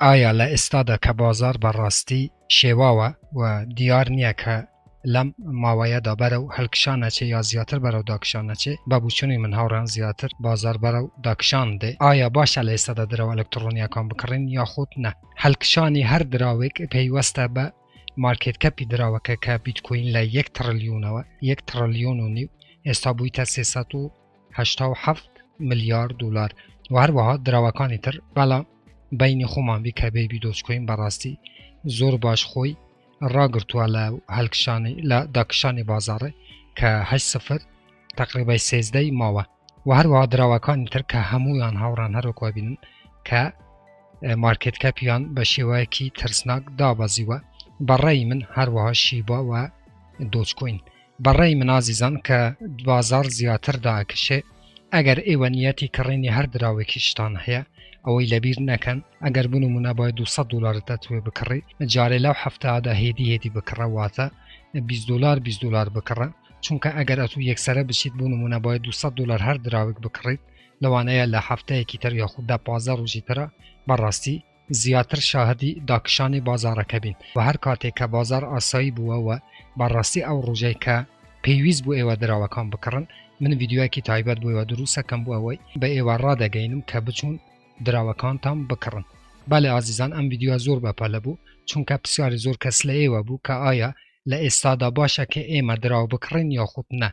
ئایا لە ئێستادا کە بازار بەڕاستی شێواوە و دیار نییە کە لەم ماوەیەدا بەرەو هەڵکشانەچێ یا زیاتر بەرەو داکشانەچێ بە بچوونی من هاوڕان زیاتر بازار بەرەو داکشان دێ ئایا باشە لە ئێستادا درەوە ئەلکترۆنیەکان بکڕین یاخود نە هەڵکشانی هەر دراوێک پەیوەستە بە مارکێت کەپی دراوەکە کە بیتکۆین لە 1 تریلیۆنەوە 1 تریلیۆن و نیو ئێستا بوویتە 387 ملیارد دلار و هەروەها دراوەکانی تر بەڵام بینی خۆمانبی کە بێبی دۆچکۆین بەڕاستی زۆر باش خۆی ڕاگرتووە لە هەڵکشانی لە داکشانی بازارێ کە 8 تقریبای 13 ماوە و هەروەها دراوەکانی تر کە هەمویان هاوڕان هەروەکوا بینن کە مارکێت کەپیان بە شێوەیەکی ترسناک دابەزیوە بەڕێی من هەروەها شیبا و دۆچکۆین بەڕێی من ئازیزان کە بازار زیاتر داکشێ ئەگەر ئێوە نیەتی کڕینی هەر دراوێکی شتان هەیە ئەوەی لەبیر نەکەن ئەگەر بنمونە باید 200 دلارتە توێ بکڕی جارێ لەو هەفتەدا هێدی بکڕەواتە 20 دلار 20 دلار بکڕە چونکە ئەگەر ئەتو یەکسەرە بچیت بنمونە باید 200 دلار هەر دراوێک بکڕیت لەوانەیە لە هەفتەیەکی تر یاخوددا 15 ڕۆژی ترە بەڕاستی زیاتر شاهدی داکشانی بازارەکە بین و هەر کاتێک کە بازار ئاسایی بووەوە بەڕاستی ئەو ڕۆژەی کە پێویست بوو ئێوە دراوەکان بکڕن من ڤیددیوەکی تایبەت بووەوە دروستەکەم بوو ئەوەی بە ئێوە ڕادەگەینم کە بچوون دراوەکانتان بکڕن بالێ ئازیزان ئەم ڤیددیوە زۆر بەپەلە بوو چونکە پرسیاری زۆر کەس لە ئێوە بوو کە ئایا لە ئێستادا باشە کە ئێمە دراو بکڕین یاخود نە